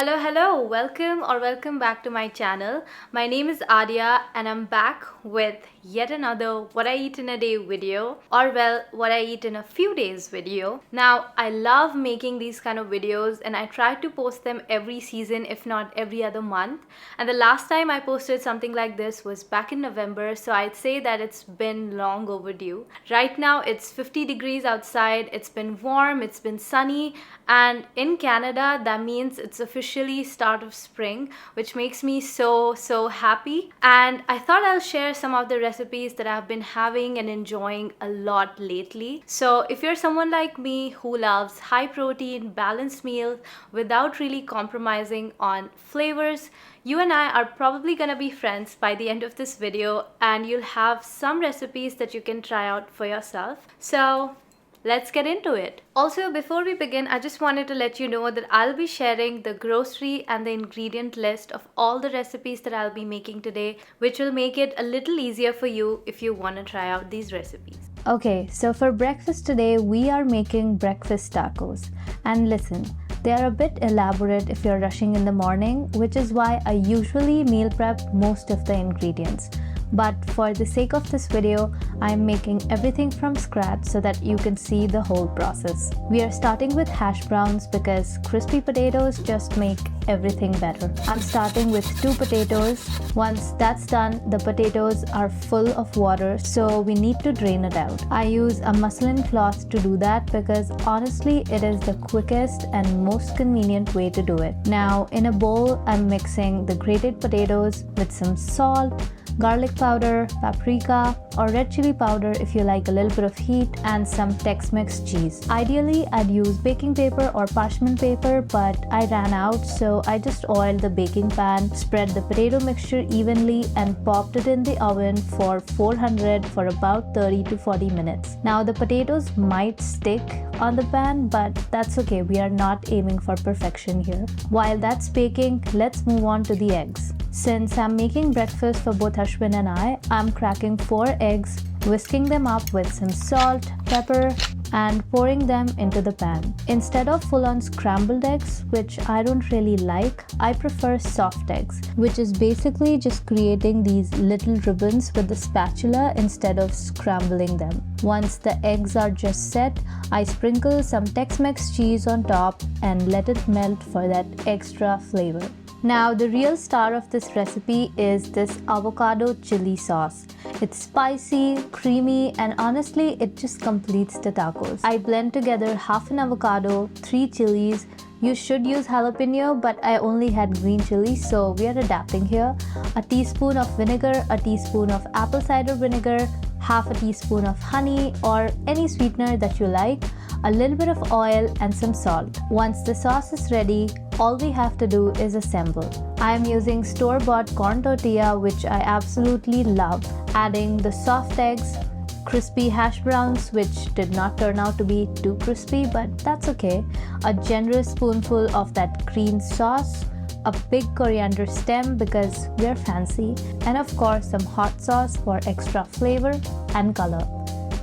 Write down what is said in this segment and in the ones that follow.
Hello. Welcome back to my channel. My name is Adya and I'm back with yet another what I eat in a day video, or well, what I eat in a few days video. Now, I love making these kind of videos and I try to post them every season, if not every other month. And the last time I posted something like this was back in November, so I'd say that it's been long overdue. Right now, it's 50 degrees outside, it's been warm, it's been sunny, and in Canada, that means it's officially start of spring, which makes me so happy. And I thought I'll share some of the recipes that I've been having and enjoying a lot lately. So if you're someone like me who loves high protein, balanced meals without really compromising on flavors, you and I are probably gonna be friends by the end of this video, and you'll have some recipes that you can try out for yourself. So let's get into it. Also, before we begin, I just wanted to let you know that I'll be sharing the grocery and the ingredient list of all the recipes that I'll be making today, which will make it a little easier for you if you want to try out these recipes. Okay, so for breakfast today, we are making breakfast tacos. And listen, they are a bit elaborate if you're rushing in the morning, which is why I usually meal prep most of the ingredients. But for the sake of this video, I'm making everything from scratch so that you can see the whole process. We are starting with hash browns because crispy potatoes just make everything better. I'm starting with 2 potatoes. Once that's done, the potatoes are full of water, so we need to drain it out. I use a muslin cloth to do that because honestly, it is the quickest and most convenient way to do it. Now, in a bowl, I'm mixing the grated potatoes with some salt, garlic powder, paprika, or red chili powder if you like a little bit of heat, and some Tex-Mex cheese. Ideally, I'd use baking paper or parchment paper, but I ran out, so I just oiled the baking pan, spread the potato mixture evenly, and popped it in the oven for 400 for about 30 to 40 minutes. Now, the potatoes might stick on the pan, but that's okay. We are not aiming for perfection here. While that's baking, let's move on to the eggs. Since I'm making breakfast for both Ashwin and I'm cracking 4 eggs, whisking them up with some salt, pepper, and pouring them into the pan. Instead of full-on scrambled eggs, which I don't really like, I prefer soft eggs, which is basically just creating these little ribbons with the spatula instead of scrambling them. Once the eggs are just set, I sprinkle some Tex-Mex cheese on top and let it melt for that extra flavor. Now, the real star of this recipe is this avocado chili sauce. It's spicy, creamy, and honestly, it just completes the tacos. I blend together half an avocado, 3 chilies. You should use jalapeno, but I only had green chili, so we are adapting here. A teaspoon of vinegar, a teaspoon of apple cider vinegar, half a teaspoon of honey or any sweetener that you like, a little bit of oil, and some salt. Once the sauce is ready, all we have to do is assemble. I am using store-bought corn tortilla, which I absolutely love, adding the soft eggs, crispy hash browns, which did not turn out to be too crispy, but that's okay, a generous spoonful of that green sauce, a big coriander stem because we're fancy, and of course some hot sauce for extra flavor and color.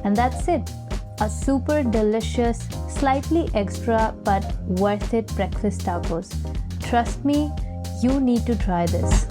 And that's it. A super delicious, slightly extra but worth it breakfast tacos. Trust me, you need to try this.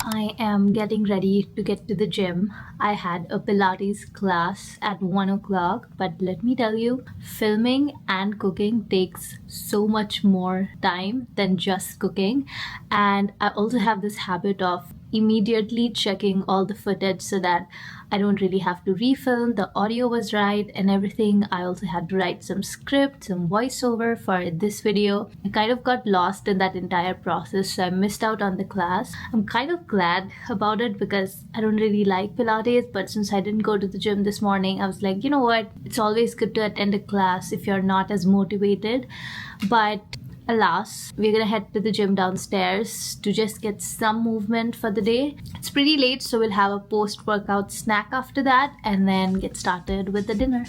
I am getting ready to get to the gym. I had a Pilates class at 1 o'clock, but let me tell you, filming and cooking takes so much more time than just cooking. And I also have this habit of immediately checking all the footage so that I don't really have to refilm. The audio was right and everything. I also had to write some script, some voiceover for this video. I kind of got lost in that entire process, so I missed out on the class. I'm kind of glad about it because I don't really like Pilates, but since I didn't go to the gym this morning, I was like, you know what? It's always good to attend a class if you're not as motivated. But Alas, we're gonna head to the gym downstairs to just get some movement for the day. It's pretty late, so we'll have a post-workout snack after that and then get started with the dinner.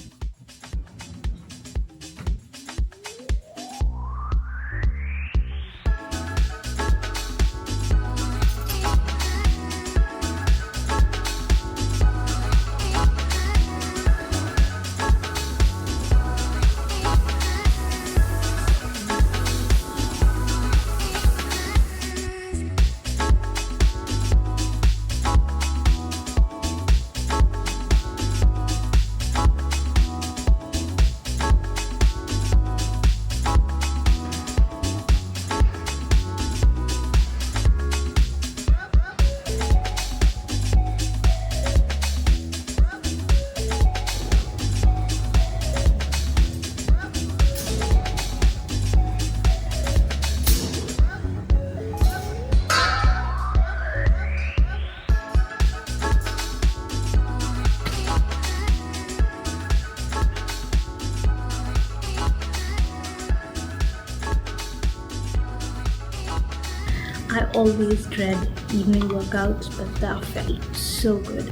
I always dread evening workouts, but that felt so good.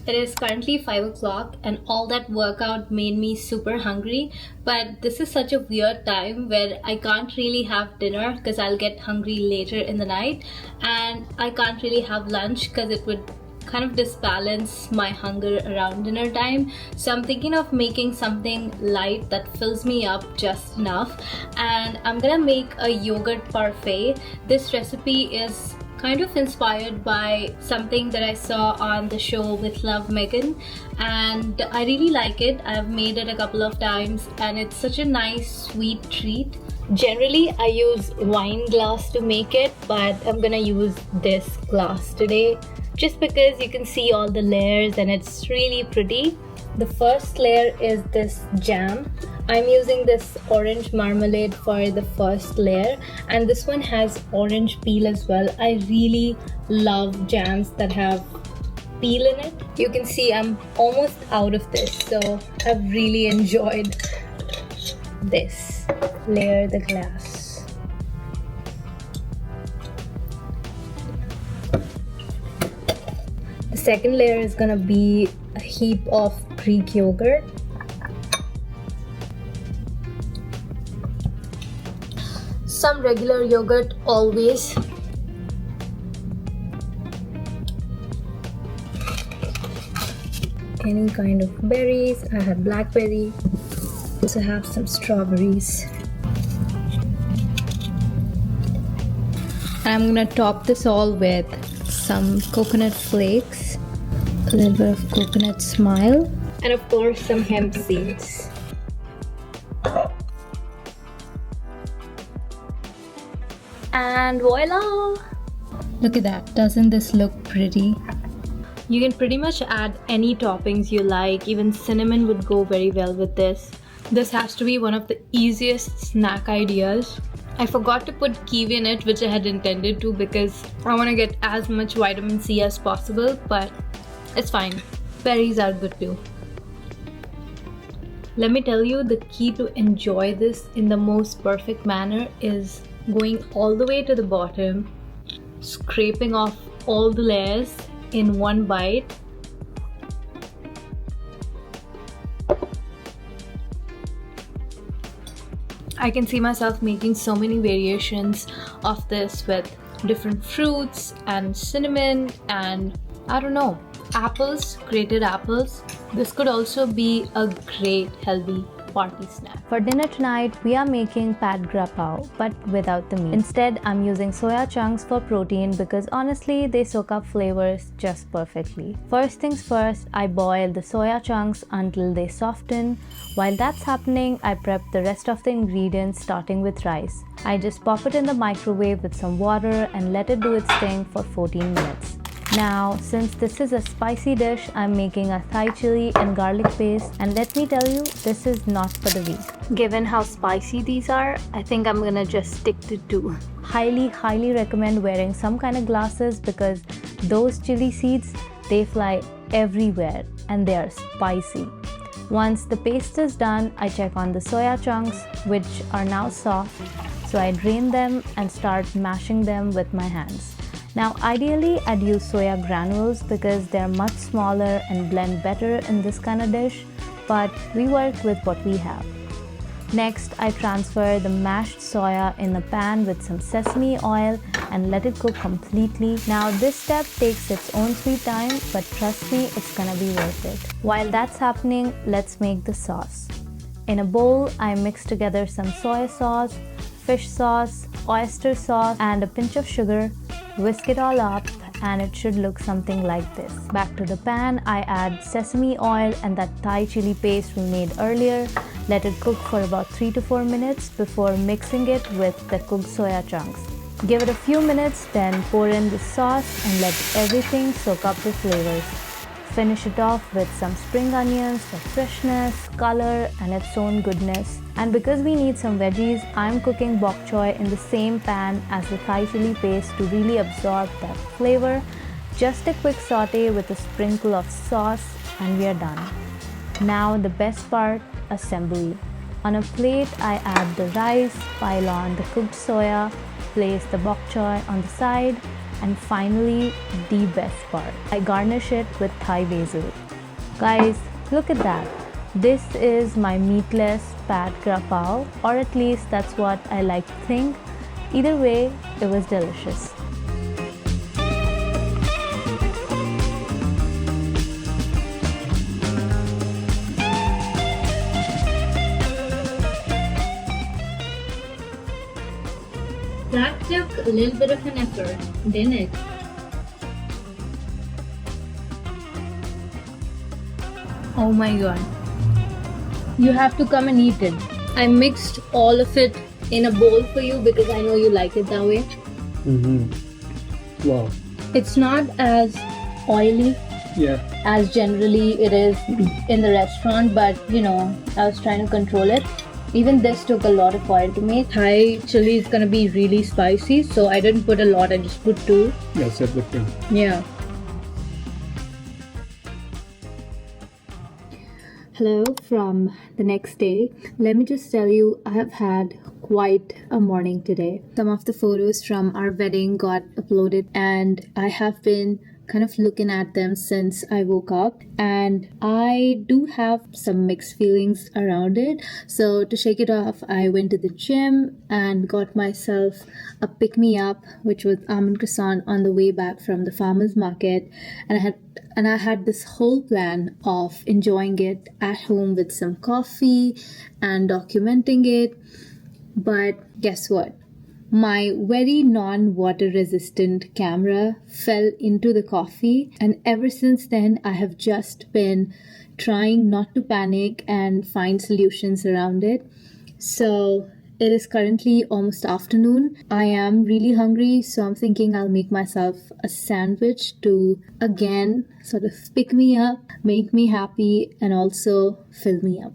It is currently 5 o'clock and all that workout made me super hungry, but this is such a weird time where I can't really have dinner because I'll get hungry later in the night, and I can't really have lunch because it would kind of disbalance my hunger around dinner time. So I'm thinking of making something light that fills me up just enough, and I'm gonna make a yogurt parfait. This recipe is kind of inspired by something that I saw on the show with Love Megan, and I really like it. I've made it a couple of times and it's such a nice sweet treat. Generally I use wine glass to make it, but I'm gonna use this glass today just because you can see all the layers and it's really pretty. The first layer is this jam. I'm using this orange marmalade for the first layer, and this one has orange peel as well. I really love jams that have peel in it. You can see I'm almost out of this, so I've really enjoyed this. Layer the glass. The second layer is gonna be a heap of Greek yogurt. Some regular yogurt always. Any kind of berries. I had blackberry. Also have some strawberries. I'm gonna top this all with some coconut flakes, a little bit of coconut smile, and of course some hemp seeds. And voila! Look at that, doesn't this look pretty? You can pretty much add any toppings you like, even cinnamon would go very well with this. This has to be one of the easiest snack ideas. I forgot to put kiwi in it, which I had intended to because I want to get as much vitamin C as possible, but it's fine. Berries are good too. Let me tell you, the key to enjoy this in the most perfect manner is going all the way to the bottom, scraping off all the layers in one bite. I can see myself making so many variations of this with different fruits and cinnamon and I don't know, apples, grated apples. This could also be a great healthy party snack. For dinner tonight, we are making pad gra pav, but without the meat. Instead, I'm using soya chunks for protein because honestly, they soak up flavors just perfectly. First things first, I boil the soya chunks until they soften. While that's happening, I prep the rest of the ingredients starting with rice. I just pop it in the microwave with some water and let it do its thing for 14 minutes. Now, since this is a spicy dish, I'm making a Thai chili and garlic paste, and let me tell you, this is not for the weak. Given how spicy these are, I think I'm gonna just stick to 2. Highly recommend wearing some kind of glasses because those chili seeds, they fly everywhere and they are spicy. Once the paste is done, I check on the soya chunks, which are now soft. So I drain them and start mashing them with my hands. Now ideally I'd use soya granules because they're much smaller and blend better in this kind of dish, but we work with what we have. Next, I transfer the mashed soya in the pan with some sesame oil and let it cook completely. Now this step takes its own sweet time, but trust me, it's gonna be worth it. While that's happening, let's make the sauce. In a bowl, I mix together some soy sauce, fish sauce, oyster sauce, and a pinch of sugar. Whisk it all up and it should look something like this. Back to the pan, I add sesame oil and that Thai chili paste we made earlier. Let it cook for about 3 to 4 minutes before mixing it with the cooked soya chunks. Give it a few minutes, then pour in the sauce and let everything soak up the flavors. Finish it off with some spring onions for freshness, color, and its own goodness. And because we need some veggies, I'm cooking bokchoy in the same pan as the Thai chili paste to really absorb that flavor. Just a quick saute with a sprinkle of sauce and we are done. Now the best part, assembly. On a plate, I add the rice, pile on the cooked soya, place the bokchoy on the side, and finally, the best part, I garnish it with Thai basil. Guys, look at that. This is my meatless pad kra pao, or at least that's what I like to think. Either way, it was delicious. That took a little bit of an effort, didn't it? Oh my god. You have to come and eat it. I mixed all of it in a bowl for you because I know you like it that way. Wow. It's not as oily as generally it is in the restaurant, but you know, I was trying to control it. Even this took a lot of oil to make. Thai chili is gonna be really spicy, so I didn't put a lot, I just put 2. That's a good thing. Yeah. Hello from the next day. Let me just tell you, I have had quite a morning today. Some of the photos from our wedding got uploaded and I have been kind of looking at them since I woke up, and I do have some mixed feelings around it. So to shake it off, I went to the gym and got myself a pick-me-up, which was almond croissant on the way back from the farmer's market, and I had this whole plan of enjoying it at home with some coffee and documenting it. But guess what? My very non-water resistant camera fell into the coffee, and ever since then I have just been trying not to panic and find solutions around it. So it is currently almost afternoon. I am really hungry, so I'm thinking I'll make myself a sandwich to again sort of pick me up, make me happy, and also fill me up.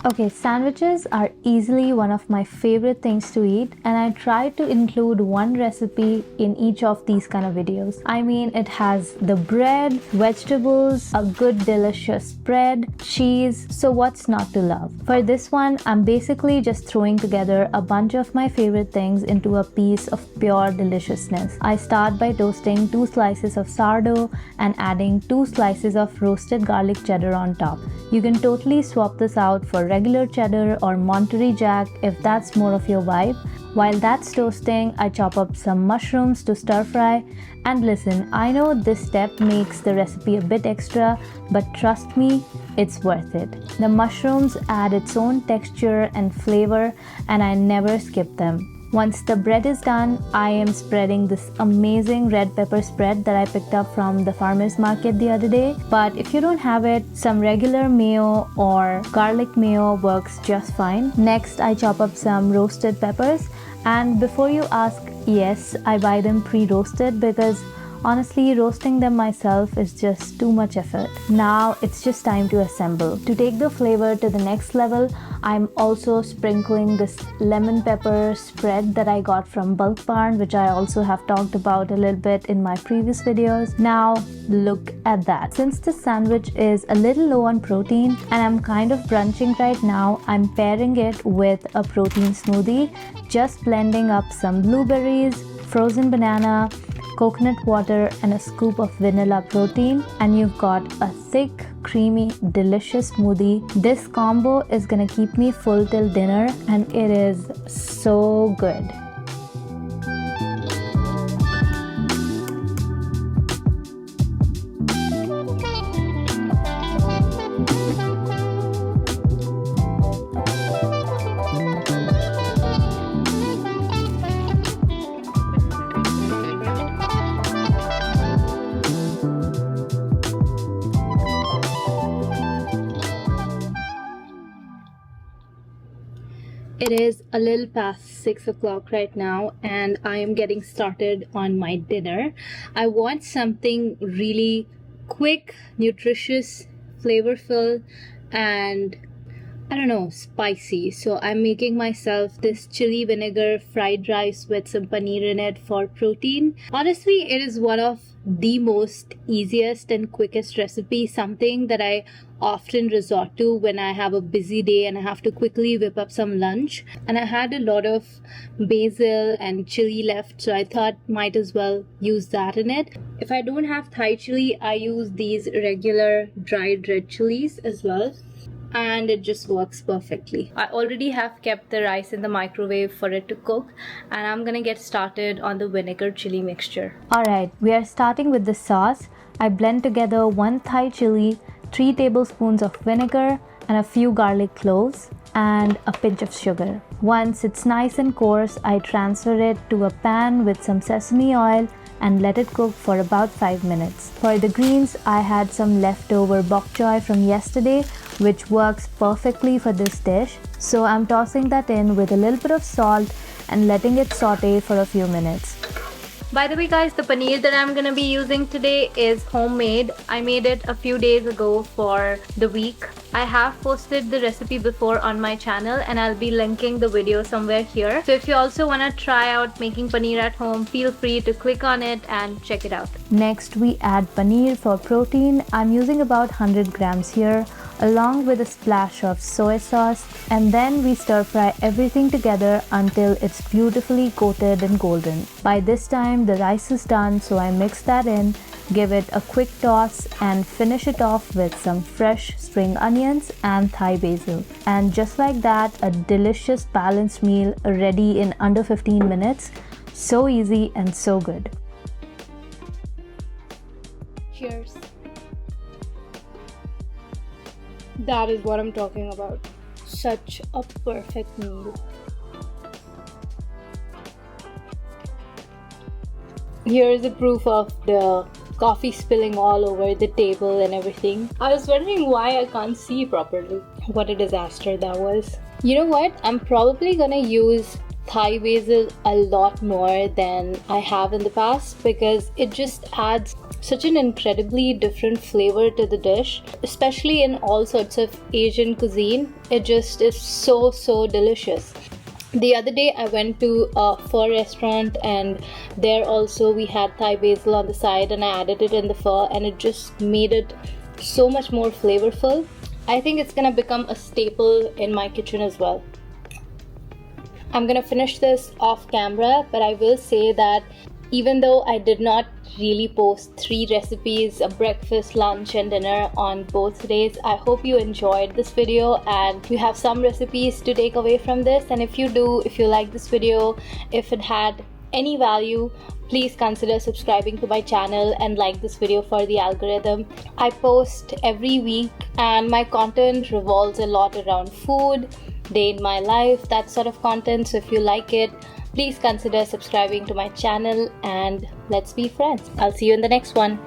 Okay, sandwiches are easily one of my favorite things to eat, and I try to include one recipe in each of these kind of videos. I mean, it has the bread, vegetables, a good delicious spread, cheese, so what's not to love? For this one, I'm basically just throwing together a bunch of my favorite things into a piece of pure deliciousness. I start by toasting 2 slices of sourdough and adding 2 slices of roasted garlic cheddar on top. You can totally swap this out for regular cheddar or Monterey Jack if that's more of your vibe. While that's toasting, I chop up some mushrooms to stir fry. And listen, I know this step makes the recipe a bit extra, but trust me, it's worth it. The mushrooms add its own texture and flavor, and I never skip them. Once the bread is done, I am spreading this amazing red pepper spread that I picked up from the farmer's market the other day. But if you don't have it, some regular mayo or garlic mayo works just fine. Next, I chop up some roasted peppers. And before you ask, yes, I buy them pre-roasted because Honestly, roasting them myself is just too much effort. Now it's just time to assemble. To take the flavor to the next level, I'm also sprinkling this lemon pepper spread that I got from Bulk Barn, which I also have talked about a little bit in my previous videos. Now look at that. Since this sandwich is a little low on protein and I'm kind of brunching right now, I'm pairing it with a protein smoothie, just blending up some blueberries, frozen banana, coconut water and a scoop of vanilla protein, and you've got a thick, creamy, delicious smoothie. This combo is gonna keep me full till dinner and it is so good. It is a little past 6 o'clock right now and I am getting started on my dinner. I want something really quick, nutritious, flavorful, and I don't know, spicy. So I'm making myself this chili vinegar fried rice with some paneer in it for protein. Honestly, it is one of the most easiest and quickest recipe, something that I often resort to when I have a busy day and I have to quickly whip up some lunch. And I had a lot of basil and chili left, so I thought might as well use that in it. If I don't have Thai chili, I use these regular dried red chilies as well, and it just works perfectly. I already have kept the rice in the microwave for it to cook, and I'm gonna get started on the vinegar chili mixture. Alright, we are starting with the sauce. I blend together 1 Thai chili, 3 tablespoons of vinegar, and a few garlic cloves, and a pinch of sugar. Once it's nice and coarse, I transfer it to a pan with some sesame oil and let it cook for about 5 minutes. For the greens, I had some leftover bokchoy from yesterday, which works perfectly for this dish. So I'm tossing that in with a little bit of salt and letting it saute for a few minutes. By the way guys, the paneer that I'm gonna be using today is homemade. I made it a few days ago for the week. I have posted the recipe before on my channel and I'll be linking the video somewhere here. So if you also wanna try out making paneer at home, feel free to click on it and check it out. Next we add paneer for protein. I'm using about 100 grams here, along with a splash of soy sauce, and then we stir fry everything together until it's beautifully coated and golden. By this time the rice is done, so I mix that in, give it a quick toss and finish it off with some fresh spring onions and Thai basil. And just like that, a delicious balanced meal ready in under 15 minutes. So easy and so good. Cheers. That is what I'm talking about. Such a perfect meal. Here is the proof of the coffee spilling all over the table and everything. I was wondering why I can't see properly. What a disaster that was. You know what? I'm probably gonna use Thai basil a lot more than I have in the past because it just adds such an incredibly different flavor to the dish, especially in all sorts of Asian cuisine. It just is so delicious. The other day I went to a pho restaurant and there also we had Thai basil on the side and I added it in the pho and it just made it so much more flavorful. I think it's gonna become a staple in my kitchen as well. I'm gonna finish this off camera, but I will say that even though I did not really post 3 recipes, a breakfast, lunch and dinner on both days, I hope you enjoyed this video and you have some recipes to take away from this. And if you do, if you like this video, if it had any value, please consider subscribing to my channel and like this video for the algorithm. I post every week and my content revolves a lot around food, day in my life, that sort of content. So if you like it, please consider subscribing to my channel and let's be friends. I'll see you in the next one.